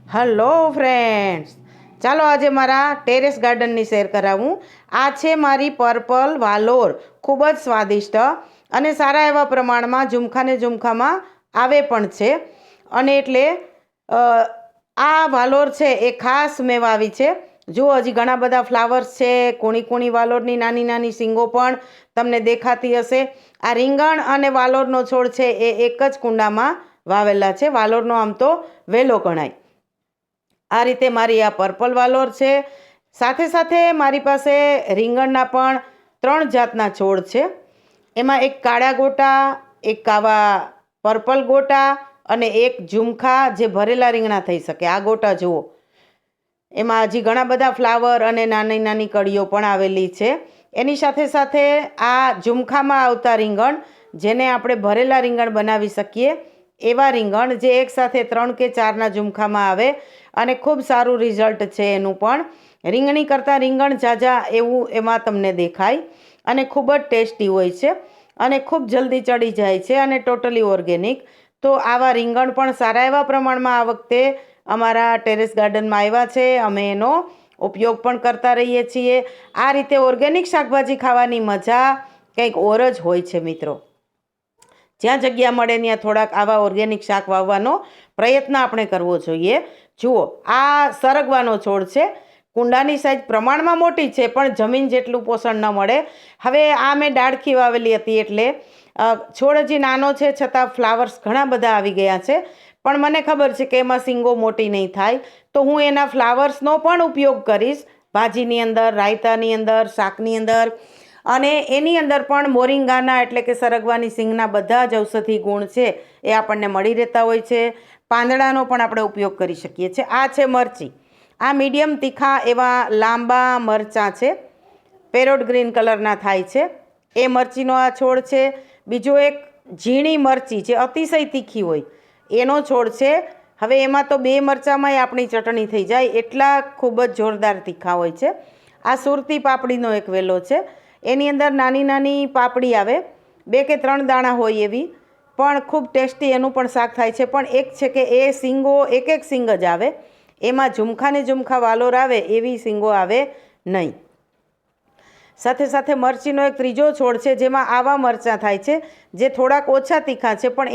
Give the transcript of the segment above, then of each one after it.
Hello friends, ચાલો આજે મારા ટેરેસ ગાર્ડનની શેર કરાવું. આ છે મારી પર્પલ વાલોર, ખૂબ જ સ્વાદિષ્ટ અને સારા એવા પ્રમાણમાં ઝુમખામાં આવે પણ છે. અને એટલે આ વાલોર છે એ ખાસ મેં વાવી છે. જુઓ, હજી ઘણા બધા ફ્લાવર્સ છે. કૂણી વાલોરની નાની નાની શીંગો પણ તમને દેખાતી હશે. આ રીંગણ અને વાલોરનો છોડ છે એ એક જ કુંડામાં વાવેલા છે. વાલોરનો આમ તો વેલો ગણાય. આ રીતે મારી આ પર્પલ વાલોર છે. સાથે સાથે મારી પાસે રીંગણના પણ 3 જાતના છોડ છે. એમાં એક કાળા ગોટા, એક આવા પર્પલ ગોટા અને એક ઝુમખા જે ભરેલા રીંગણા થઈ શકે. આ ગોટા જુઓ, એમાં હજી ઘણા બધા ફ્લાવર અને નાની નાની કળીઓ પણ આવેલી છે. એની સાથે સાથે આ ઝુમખામાં આવતા રીંગણ, જેને આપણે ભરેલા રીંગણ બનાવી શકીએ એવા રીંગણ, જે એકસાથે 3 કે 4ના ઝુમખામાં આવે અને ખૂબ સારું રિઝલ્ટ છે એનું પણ. રીંગણી કરતાં રીંગણ ઝાઝા એવું એમાં તમને દેખાય અને ખૂબ જ ટેસ્ટી હોય છે અને ખૂબ જલ્દી ચડી જાય છે અને ટોટલી ઓર્ગેનિક. તો આવા રીંગણ પણ સારા એવા પ્રમાણમાં આ વખતે અમારા ટેરેસ ગાર્ડનમાં આવ્યા છે. અમે એનો ઉપયોગ પણ કરતા રહીએ છીએ. આ રીતે ઓર્ગેનિક શાકભાજી ખાવાની મજા કંઈક ઓર જ હોય છે મિત્રો. જ્યાં જગ્યા મળે ત્યાં થોડાક આવા ઓર્ગેનિક શાક વાવવાનો પ્રયત્ન આપણે કરવો જોઈએ. જુઓ, આ સરગવાનો છોડ છે. કુંડાની સાઈઝ પ્રમાણમાં મોટી છે, પણ જમીન જેટલું પોષણ ન મળે. હવે આ મેં ડાળખી વાવેલી હતી એટલે છોડ હજી નાનો છે, છતાં ફ્લાવર્સ ઘણા બધા આવી ગયા છે. પણ મને ખબર છે કે એમાં શીંગો મોટી નહીં થાય, તો હું એના ફ્લાવર્સનો પણ ઉપયોગ કરીશ ભાજીની અંદર, રાયતાની અંદર, શાકની અંદર. અને એની અંદર પણ મોરિંગાના એટલે કે સરગવાની શીંગના બધા જ ઔષધિ ગુણ છે એ આપણને મળી રહેતા હોય છે. પાંદડાનો પણ આપણે ઉપયોગ કરી શકીએ છીએ. આ છે મરચી. આ મીડિયમ તીખા એવા લાંબા મરચાં છે, પેરોટ ગ્રીન કલરના થાય છે. એ મરચીનો આ છોડ છે. બીજો એક ઝીણી મરચી જે અતિશય તીખી હોય એનો છોડ છે. હવે એમાં તો 2 મરચાંમાંય આપણી ચટણી થઈ જાય, એટલા ખૂબ જ જોરદાર તીખા હોય છે. આ સુરતી પાપડીનો એક વેલો છે. એની અંદર નાની નાની પાપડી આવે, 2 કે 3 દાણા હોય એવી, પણ ખૂબ ટેસ્ટી એનું પણ શાક થાય છે. પણ એક છે કે એ શીંગો એક શીંગ જ આવે, એમાં ઝુમખા વાલોર આવે એવી શીંગો આવે નહીં. સાથે સાથે મરચીનો એક ત્રીજો છોડ છે, જેમાં આવા મરચાં થાય છે જે થોડાક ઓછા તીખા છે, પણ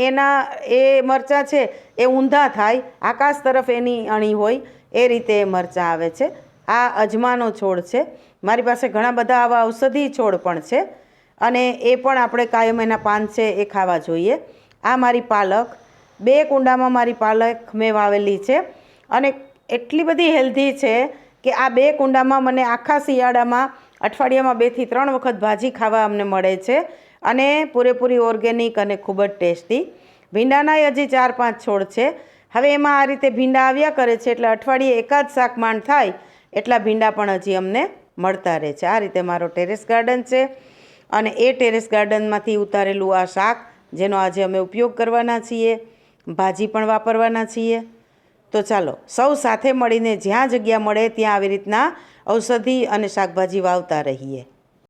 એ મરચાં છે એ ઊંધા થાય, આકાશ તરફ એની અણી હોય એ રીતે એ મરચાં આવે છે. આ અજમાનો છોડ છે. મારી પાસે ઘણા બધા આવા ઔષધિ છોડ પણ છે અને એ પણ આપણે કાયમ એના પાન છે એ ખાવા જોઈએ. આ મારી પાલક, 2 કુંડામાં મારી પાલક મેં વાવેલી છે અને એટલી બધી હેલ્ધી છે કે આ 2 કુંડામાં મને આખા શિયાળામાં અઠવાડિયામાં 2 થી 3 વખત ભાજી ખાવા અમને મળે છે અને પૂરેપૂરી ઓર્ગેનિક અને ખૂબ જ ટેસ્ટી. ભીંડાનાય હજી 4-5 છોડ છે. હવે એમાં આ રીતે ભીંડા આવ્યા કરે છે એટલે અઠવાડિયે એકાદ શાક માંડ થાય એટલા ભીંડા પણ હજી અમને મળતા રહે છે. આ રીતે મારો ટેરેસ ગાર્ડન છે અને એ ટેરેસ ગાર્ડનમાંથી ઉતારેલું આ શાક, જેનો આજે અમે ઉપયોગ કરવાના છીએ, ભાજી પણ વાપરવાના છીએ. તો ચાલો સૌ સાથે મળીને જ્યાં જગ્યા મળે ત્યાં આવી રીતના ઔષધિ અને શાકભાજી વાવતા રહીએ.